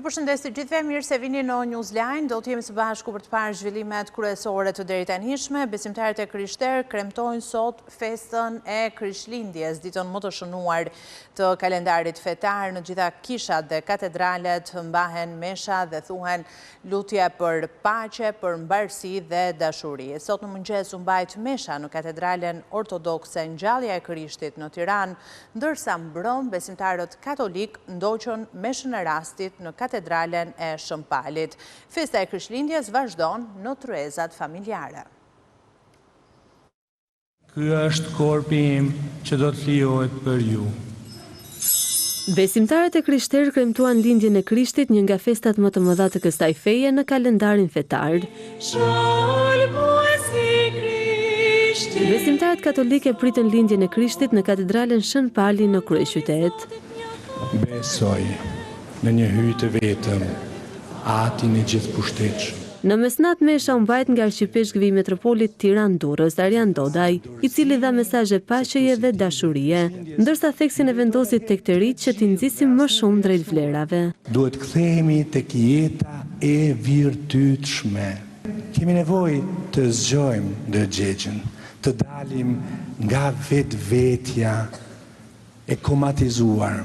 Ju përshëndes të gjithëve, mirë se vini në Newsline. Do të jemi së bashku për të parë zhvillimet kryesore të deri tanishme. Besimtarët e Krishterë kremtojnë sot festën e Krishtlindjes, ditën më të shënuar të kalendarit fetar. Në gjitha kishat dhe katedralet mbahen mesha dhe thuhen lutje për paqe, për mbarësi dhe dashuri. Sot në mëngjes u mbajt mesha në katedralen ortodokse Ngjallja e Krishtit në Tiranë, ndërsa mbrëm besimtarët katolik ndoqën meshën e rastit në katedralen e Shëmpalit. Festa e Krishtlindjes vazhdon në tryezat familjare. Ky është korpi im që do të lijohet për ju. Besimtarët e Krishterë kremtuan lindjen e Krishtit, një nga festat më të mëdha të kësaj feje në kalendarin fetar. Besimtarët katolike pritën lindjen e Krishtit në katedralen Shëmpali në kryeqytet. Besoj në një hyj të vetëm, Atin e gjithëpushtetshëm. Në mesnat mesha u mbajt nga arqipeshkëvi i metropolit Tiranë-Durrës, Arjan Dodaj, i cili dha mesazhe paqeje dhe dashurie, ndërsa theksin e vendosit tek të rinjtë që t'i nxisim më shumë drejt vlerave. Duhet kthehemi tek jeta e virtytshme. Kemi nevojë të zgjojmë ndërgjegjen, të dalim nga vetvetja e komatizuar,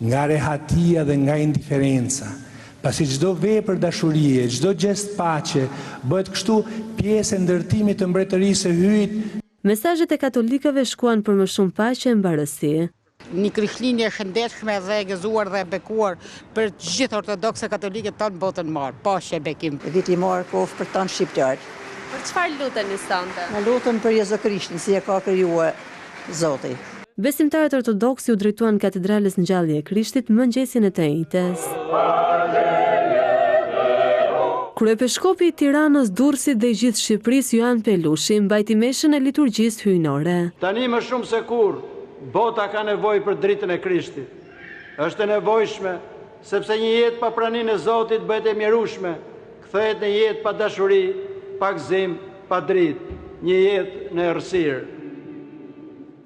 nga rehatia dhe nga indiferenca. Pasi çdo vepër dashurie, çdo gjest paqe bëhet kështu pjesë e ndërtimit të mbretërisë së hyjit. Mesazhet e katolikëve shkuan për më shumë paqe e mbarësi. Një Krishtlindje shëndetshme dhe e gëzuar dhe e bekuar për të gjithë ortodokse katolike tonë botën marë. Paqe, bekim. Viti marë kohë për tonë shqiptarë. Për çfarë luteni sonte? Në lutën për Jezu Krishtin, si e ka krijuar Zoti. Besimtarët ortodoksi u drejtuan katedrales Ngjallje e Krishtit mëngjesin e të njëjtës. Kryepeshkopi i Tiranës, Durrësit dhe i gjithë Shqipërisë Joan Pelushi mbajti meshën e liturgjisë hyjnore. Tani më shumë se kur, bota ka nevojë për dritën e Krishtit. Është e nevojshme sepse një jetë pa praninë e Zotit bëhet e mjerueshme, kthehet në jetë pa dashuri, pa gëzim, pa dritë, një jetë në errësirë.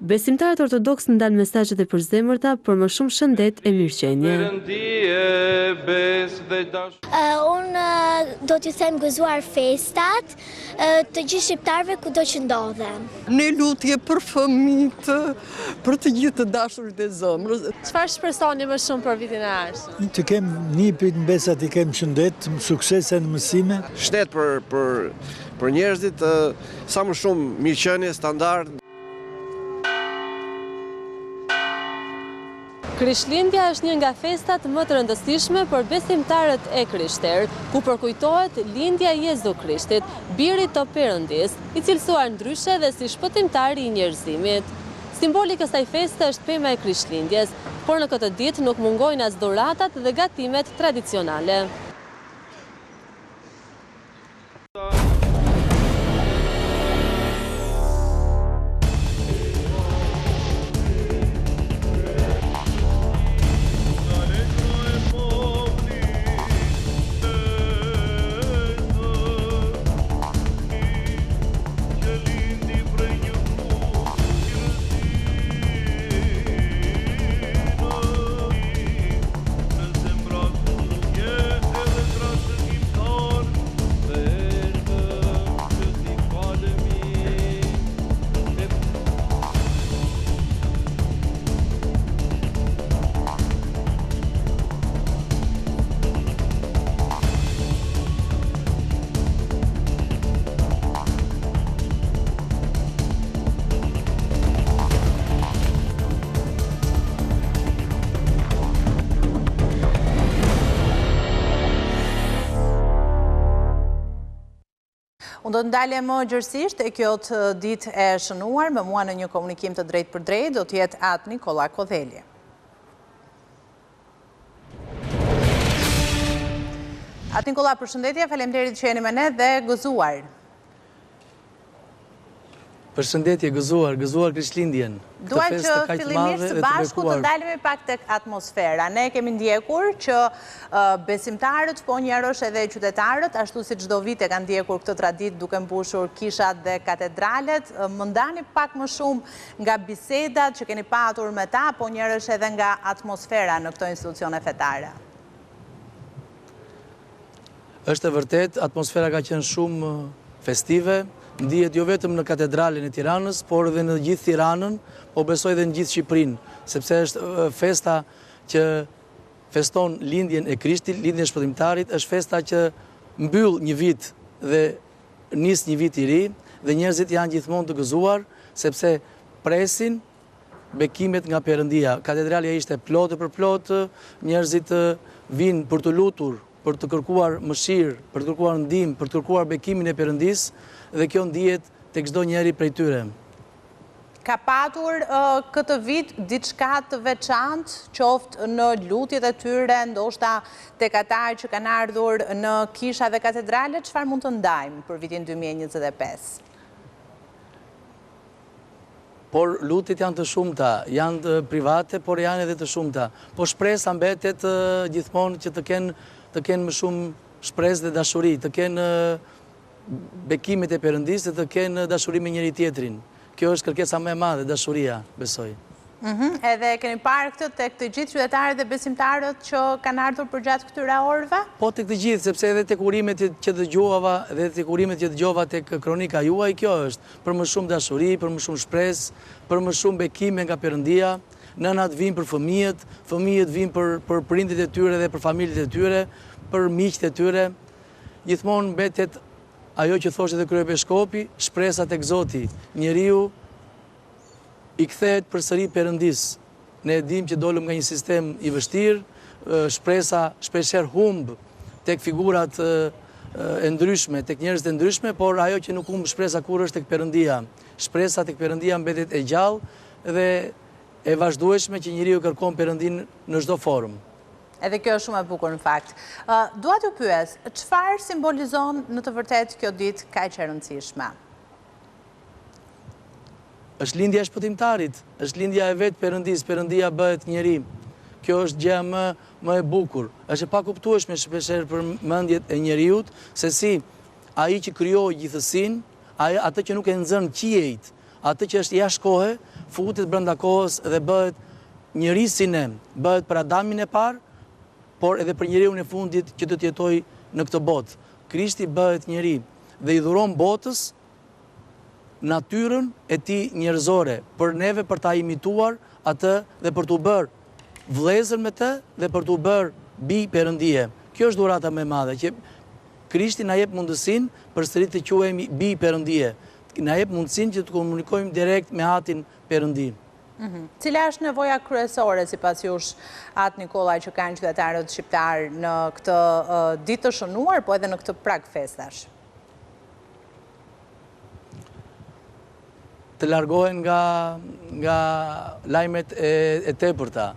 Besimtarët ortodoks ndanë mesazhet e përzemërta për më shumë shëndet e mirëqenie. Unë do t'ju them gëzuar festat të gjithë shqiptarëve kudo që ndodhen. Një lutje për fëmijët, për të gjithë të dashurit e zemrës. Çfarë shpresoni më shumë për vitin e ardhshëm? Të kem një pit mbesat, i kem shëndet, suksese në mësime. Shtet për njerëzit, sa më shumë mirëqenie, standard. Krishtlindja është një nga festat më të rëndësishme për besimtarët e Krishterë, ku përkujtohet lindja e Jezu Krishtit, birit të Perëndis, i cilësuar ndryshe dhe si shpëtimtari i njerëzimit. Simboli i kësaj feste është pema e Krishtlindjes, por në këtë ditë nuk mungojnë as dhuratat dhe gatimet tradicionale. Unë do të ndalem më gjërësisht e kjo të ditë e shënuar, me mua në një komunikim të drejt për drejt, do t'jetë atë Nikola Kodhelje. Atë Nikola, përshëndetje, faleminderit që jeni me ne dhe gëzuar. Përshëndetje, gëzuar Krishtlindjen. Dua që fillimisht së bashku të ndalemi pak tek atmosfera. Ne kemi ndjekur që besimtarët, po njerësh edhe qytetarët, ashtu si çdo vit e kanë ndjekur këtë traditë duke mbushur kishat dhe katedralet. Më ndani pak më shumë nga bisedat që keni patur me ta, po njerësh edhe nga atmosfera në këto institucione fetare. Është e vërtet, atmosfera ka qenë shumë festive, ndihet jo vetëm në katedralin e Tiranës, por edhe në gjithë Tiranën, po besoj edhe në gjithë Shqipërinë, sepse është festa që feston lindjen e Krishtit, lindjen e shpëtimtarit, është festa që mbyll një vit dhe nis një vit i ri, dhe njerëzit janë gjithmonë të gëzuar, sepse presin bekimet nga Perëndia. Katedralja ishte plotë për plotë, njerëzit vinë për të lutur, për të kërkuar mëshirë, për të kërkuar ndihmë, për të kërkuar bekimin e Perëndisë, dhe kjo ndihet tek çdo njeri prej tyre. Ka patur këtë vit diçka të veçantë, qoftë në lutjet e tyre, ndoshta tek ata që kanë ardhur në kisha dhe katedrale, çfarë mund të ndajmë për vitin 2025? Por lutjet janë të shumta, janë të private, por janë edhe të shumta. Po shpresa mbetet gjithmonë që të kenë më shumë shpresë dhe dashuri, të kenë bekimet e Perëndisë, të kenë dashuri me njëri tjetrin. Kjo është kërkesa më e madhe, dashuria, besoj. Edhe keni parë këtë tek të gjithë qytetarët dhe besimtarët që kanë ardhur përgjatë këtyre orëve? Po tek të gjithë, sepse edhe tek urimet që dëgjova, dhe tek urimet që dëgjova tek kronika juaj, kjo është për më shumë dashuri, për më shumë shpresë, për më shumë bekime nga Perëndia. Nënat vinë për fëmijët, fëmijët vinë për prindit e tyre dhe për familjet e tyre, për miqtë e tyre. Gjithmonë mbetet ajo që thoshte edhe kryepiskopi, shpresa tek Zoti. Njeriu i kthehet përsëri Perëndisë. Ne e dimë që dolëm nga një sistem i vështirë, shpresa shpeshherë humb tek figurat e ndryshme, tek njerëzit e ndryshme, por ajo që nuk humb shpresa kur është tek Perëndia. Shpresa tek Perëndia mbetet e gjallë dhe e vazhdueshme që njeriu kërkon Perëndinë në çdo formë. Edhe kjo është shumë e bukur në fakt. Dua t'ju pyes, çfarë simbolizon në të vërtetë kjo ditë kaq e rëndësishme? Është lindja e shpëtimtarit, është lindja e vetë Perëndisë, Perëndia bëhet njeri. Kjo është gjë më e bukur. Është e pakuptueshme shpeshherë për mendjet e njeriut, se si ai që krijoi gjithësinë, atë që nuk e nxën qiejt, atë që është jashtë kohe, futet brenda kohës dhe bëhet njeri si ne, bëhet për Adamin e parë, por edhe për njeriun e fundit që do të jetojë në këtë botë. Krishti bëhet njeri dhe i dhuron botës natyrën e tij njerëzore, për neve për ta imituar atë dhe për t'u bërë vëllezër me të dhe për t'u bërë bij Perëndie. Kjo është dhurata më e madhe, që Krishti na jep mundësinë përsëri të quhemi bij Perëndie. Na jep mundësinë që të komunikojmë direkt me Atin Perëndi. Cila është nevoja kryesore sipas jush, Atë Nikolaj, që kanë qytetarët shqiptar në këtë ditë të shënuar, po edhe në këtë prag festash? Të largohen nga lajmet e tepërta,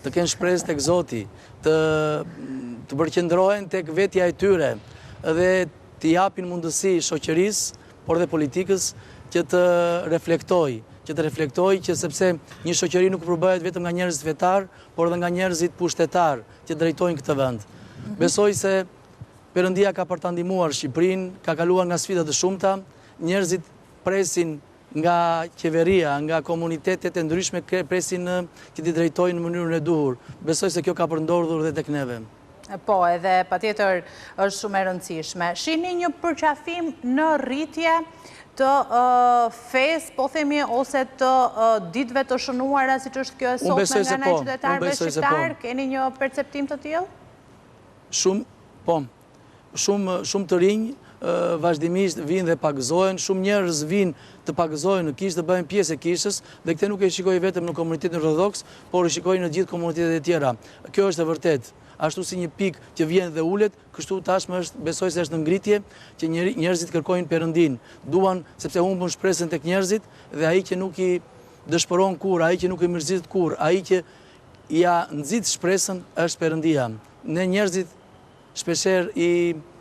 të kenë shpresë tek Zoti, të përqendrohen tek vetja e tyre dhe të japin mundësi shoqërisë, por dhe politikës që të reflektojë, që sepse një shoqëri nuk përbëhet vetëm nga njerëzit fetar, por edhe nga njerëzit pushtetar që drejtojnë këtë vend. Besoj se Perëndia ka për ta ndihmuar Shqipërinë, ka kaluar nga sfida të shumta, njerëzit presin nga qeveria, nga komunitetet e ndryshme, presin që t'i drejtojnë në mënyrën e duhur. Besoj se kjo ka përndodhur dhe tek neve. Po, edhe patjetër është shumë e rëndësishme. Shihni një përqafim në rritje të fesë, po themi, ose të ditëve të shënuara, siç është kjo e sotme nga ana e qytetarëve shqiptar? Keni një perceptim të tillë? Shumë të rinj vazhdimisht vinë dhe pagëzohen, shumë njerëz vinë të pagëzohen në kishë, të bëhen pjesë e kishës, dhe këtë nuk e shikoj vetëm në komunitetin ortodoks, por e shikoj në gjithë komunitetet e tjera. Kjo është e vërtet. Ashtu si një pikë që vjen dhe ulet, kështu tashmë është, besoj se është në ngritje, që njerëzit kërkojnë Perëndinë. Duan, sepse humbën shpresën tek njerëzit, dhe ai që nuk i dëshpëron kur, ai që nuk i mërzit kur, ai që ja nxit shpresën është Perëndia. Ne njerëzit shpeshherë i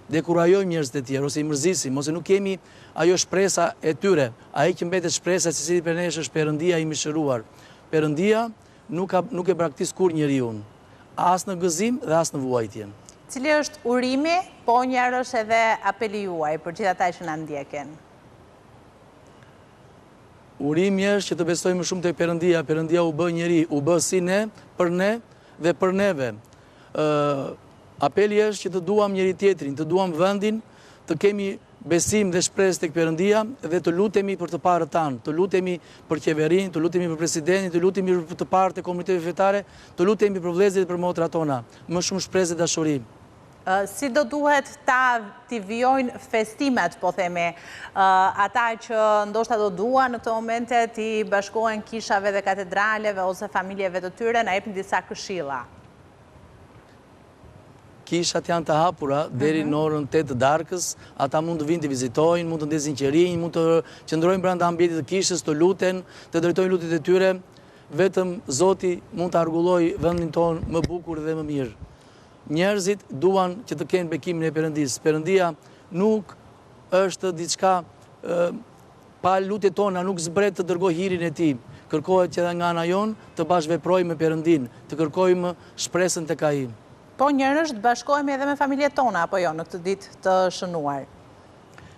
dekurajojmë njerëzit e tjerë, ose i mërzisim, ose nuk kemi ajo shpresa e tyre. Ai që mbetet shpresa se si për nesh është Perëndia i mëshiruar. Perëndia nuk e braktis kur njeriu, as në gëzim dhe as në vuajtje. Cili është urimi, po njëherë është edhe apeli juaj për gjithë ata që na ndjekin? Urimi është që të besojmë shumë tek Perëndia. Perëndia u bë njeri, u bë si ne, për ne dhe për neve. Apeli është që të duam njëri tjetrin, të duam vendin, të kemi besim dhe shpresë tek Perëndia dhe të lutemi për të parët tanë, të lutemi për qeverinë, të lutemi për presidentin, të lutemi për të parët e komunitetit fetare, të lutemi për vëllezërit dhe për motrat tona. Më shumë shpresë dhe dashuri. Si do duhet t'i vijojnë festimet, po themi, ata që ndoshta do duan në këto momente t'i bashkohen kishave dhe katedraleve ose familjeve të tyre, na jepni disa këshilla. Kishat janë të hapura deri në orën 8 të darkës, ata mund të vinë të vizitojnë, mund të ndezin qerinj, mund të qëndrojnë brenda ambientit të kishës, të luten, të drejtojnë lutjet e tyre, vetëm Zoti mund të argullojë vendin tonë më bukur dhe më mirë. Njerëzit duan që të kenë bekimin e Perëndisë. Perëndia nuk është diçka pa lutjet tona, nuk zbret të dërgoj hirin e tij. Kërkohet që nga ana jonë të bashkëveprojmë me Perëndin, të kërkojmë shpresën tek ai. Po njerëz të bashkohemi edhe me familjet tona, apo jo, në këtë ditë të shënuar?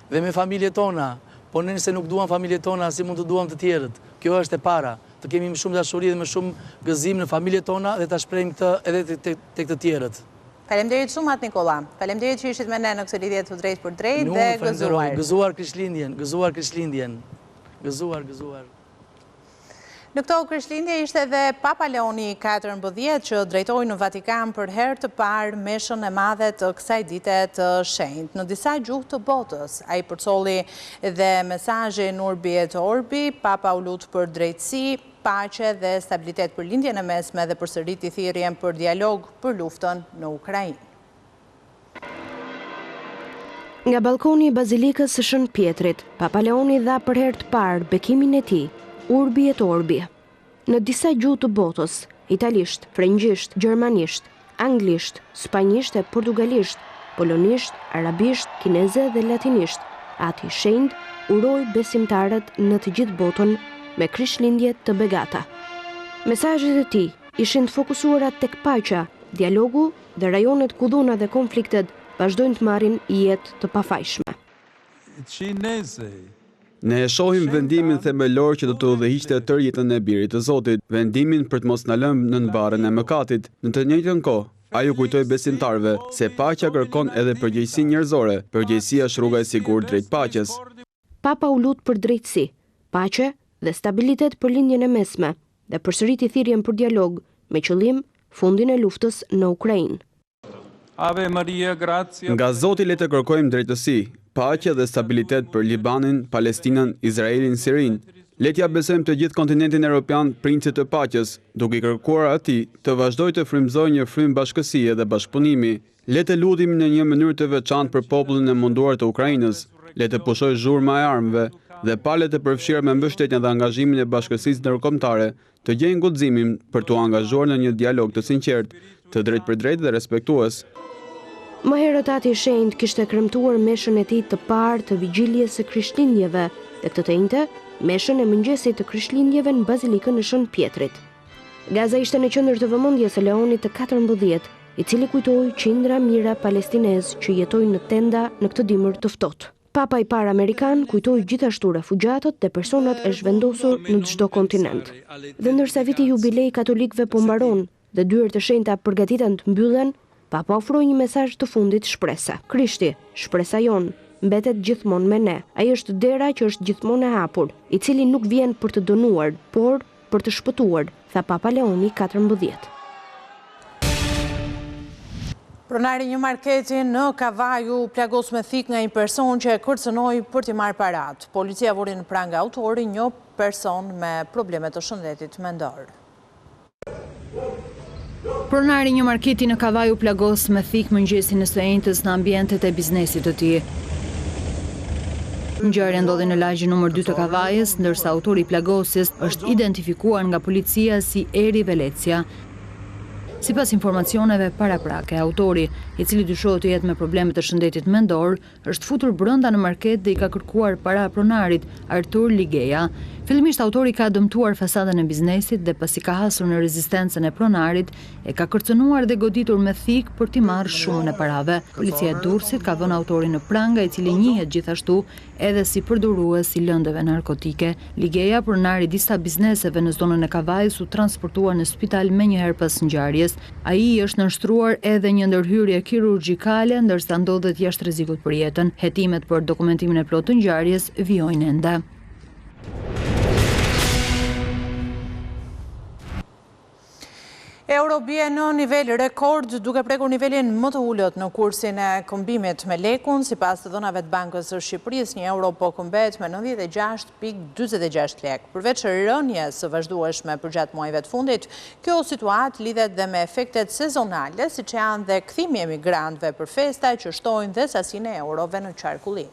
Dhe me familjet tona, po nëse nuk duam familjet tona, si mund të duam të tjerët? Kjo është e para, të kemi më shumë dashuri dhe më shumë gëzim në familjet tona dhe ta shprehim këtë edhe tek të tjerët. Faleminderit shumë Atë Nikolla. Faleminderit që ishit me ne në këtë lidhje të drejtë për drejtë dhe gëzuar. Gëzuar Krishtlindjen. Gëzuar. Në këto Krishtlindje ishte edhe Papa Leoni XIV që drejtoi në Vatikan për herë të parë meshën e madhe të kësaj dite të shenjtë. Në disa gjuhë të botës, ai përcolli dhe mesazhin Urbi et Orbi, Papa u lut për drejtësi, paqe dhe stabilitet për lindjen e mesme dhe përsëriti thirrjen për dialog për luftën në Ukrainë. Nga balkoni i Bazilikës së Shën Pjetrit, Papa Leoni dha për herë të parë bekimin e tij, Urbi et Orbi. Në disa gjuhë të botës, italisht, frëngjisht, gjermanisht, anglisht, spanjisht e portugalisht, polonisht, arabisht, kineze dhe latinisht, Ati i Shenjtë uroi besimtarët në të gjithë botën me Krishtlindje të begata. Mesazhet e tij ishin të fokusuara tek paqja, dialogu dhe rajonet ku dhuna dhe konfliktet vazhdojnë të marrin jetë të pafajshme. Ne e shohim vendimin themelor që do të udhëhiqte tërë jetën e birit të Zotit, vendimin për të mos na lëmë në barrën e mëkatit. Në të njëjtën kohë, ai u kujtoi besimtarëve se paqja kërkon edhe përgjegjësi njerëzore. Përgjegjësia është rruga e sigurt drejt paqes. Papa u lut për drejtësi, paqe dhe stabilitet për lindjen e mesme dhe përsëriti thirrjen për dialog me qëllim fundin e luftës në Ukrainë. Ave Maria, gracia. Nga Zoti le të kërkojmë drejtësi, paqe dhe stabilitet për Libanin, Palestinën, Izraelin, Sirinë. Le t'ja besojmë të gjithë kontinentin evropian princit të paqes, duke kërkuar atij të vazhdojë të frymëzojë një frym bashkësie dhe bashkëpunimi. Le të lutim në një mënyrë të veçantë për popullin e munduar të Ukrainës. Le të pushojë zhurma e armëve dhe palët e përfshirë me mbështetjen dhe angazhimin e bashkësisë ndërkombëtare të gjejnë guximin për t'u angazhuar në një dialog të sinqertë, të drejtë për drejtë dhe respektues. Më herët Ati i Shenjtë kishte kremtuar meshën e tij të parë të vigjiljes së Krishtlindjeve dhe këtë të njëjtë meshën e mëngjesit të Krishtlindjeve në Bazilikën e Shën Pjetrit. Gaza ishte në qendër të vëmendjes së Leonit të 14, i cili kujtoi qindra mijëra palestinezë që jetojnë në tenda në këtë dimër të ftohtë. Papa i parë amerikan kujtoi gjithashtu refugjatët dhe personat e zhvendosur në çdo kontinent. Dhe ndërsa viti jubilej katolikëve po mbaron dhe dyert e shenjta përgatiten të mbyllen, Papa ofroi një mesazh të fundit shprese. Krishti, shpresa jonë, mbetet gjithmonë me ne. Ai është dera që është gjithmonë e hapur, i cili nuk vjen për të dënuar, por për të shpëtuar, tha Papa Leoni XIV. Pronari një marketi në Kavaj u plagos me thik nga një person që e kërcënoi për t'i marrë parat. Policia vuri në prangë autori, një person me probleme të shëndetit mendor. Pronari një marketi në Kavaj u plagos me thik mëngjesin e së njëjtës në ambientet e biznesit të tij. Ngjarja ndodhi në lagjin numër 2 të Kavajës, ndërsa autori i plagosjes është identifikuar nga policia si Eri Velecia. Sipas informacioneve paraprake, autori, i cili dyshohet të jetë me probleme të shëndetit mendor, është futur brenda në market dhe i ka kërkuar para pronarit Artur Ligeja. Fillimisht autori ka dëmtuar fasadën e biznesit dhe pasi ka hasur në rezistencën e pronarit, e ka kërcënuar dhe goditur me thik për t'i marrë shumën e parave. Policia e Durrësit ka vënë autorin në pranga, i cili njihet gjithashtu edhe si përdorues i lëndëve narkotike. Ligeja, pronari disa bizneseve në zonën e Kavajës, u transportuar në spital menjëherë pas ngjarjes. Shqipërisë. Ai është nënshtruar edhe një ndërhyrje kirurgjikale ndërsa ndodhet jashtë rrezikut për jetën. Hetimet për dokumentimin e plotë të ngjarjes vijojnë ende. Euro bie në nivel rekord duke prekur nivelin më të ullët në kursin e këmbimit me lekun. Sipas të dhënave të Bankës së Shqipërisë, 1 euro po këmbet me 96.46 lek. Përveç rënjes së vazhdueshme përgjatë muajve të fundit, kjo situatë lidhet dhe me efektet sezonale, siç janë dhe kthimi i emigrantëve për festa që shtojnë dhe sasinë e eurove në qarkullim.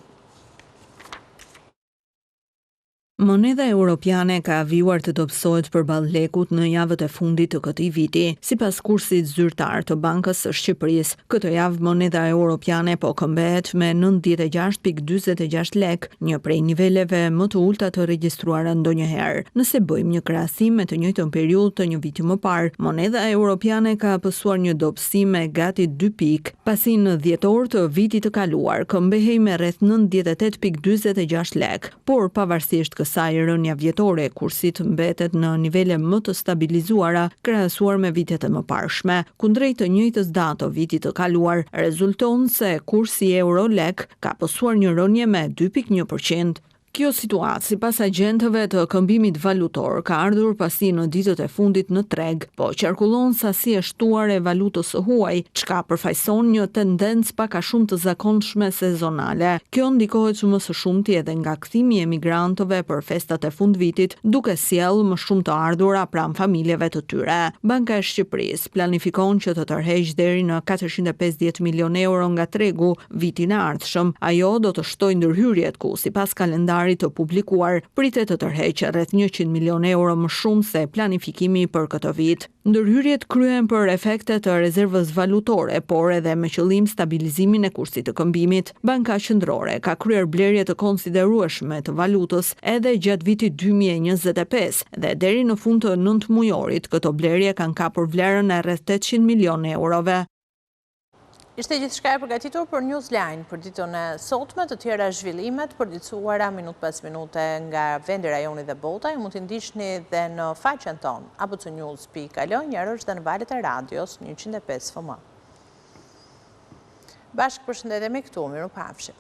Moneda europiane ka avijuar të dobësohet përballë lekut në javët e fundit të këtij viti. Sipas kursit zyrtar të Bankës së Shqipërisë, këtë javë moneda europiane po këmbet me 96.46 lek, një prej niveleve më të ulta të regjistruara ndonjëherë. Nëse bëjmë një krahasim me të njëjtën periudhë të një viti më parë, moneda europiane ka pësuar një dobësi me gati 2 pikë, pasi në dhjetor të vitit të kaluar këmbehej me rreth 98.46 lek, por pavarësisht kësaj rënja vjetore e kursit mbetet në nivele më të stabilizuara krahasuar me vitet e mëparshme. Kundrejt të njëjtës datë të vitit të kaluar, rezulton se kursi euro-lek ka pësuar një rënje me 2.1%. Kjo situatë, sipas agjentëve të këmbimit valutor, ka ardhur pasi në ditët e fundit në treg, po qarkullon sasi e shtuar e valutës së huaj, çka përfaqëson një tendencë pak a shumë të zakonshme sezonale. Kjo ndikohet më së shumti edhe nga kthimi i emigrantëve për festat e fundvitit, duke sjellë më shumë të ardhura pranë familjeve të tyre. Banka e Shqipërisë planifikon që të tërheqë deri në 450 milion euro nga tregu vitin e ardhshëm. Ajo do të shtojë ndërhyrjet ku sipas kalendarit të publikuar, pritet të tërheqë rreth 100 milion euro më shumë se planifikimi për këtë vit. Ndërhyrjet kryhen për efekte të rezervës valutore, por edhe me qëllim stabilizimin e kursit të këmbimit. Banka Qendrore ka kryer blerje të konsiderueshme të valutës edhe gjatë vitit 2025 dhe deri në fund të 9 mujorit këto blerje kanë kapur vlerën e rreth 800 milion eurove. Ishte gjithçka e përgatitur për Newsline për ditën e sotme, të tjera zhvillimet përditësuara minut pas minute nga vendi, rajoni dhe bota. Ju mund t'i ndiqni dhe në faqen tonë abcnews.al, njërësh dhe në valët e radios 105 FM. Bashkë përshëndetemi këtu, miru pafshim.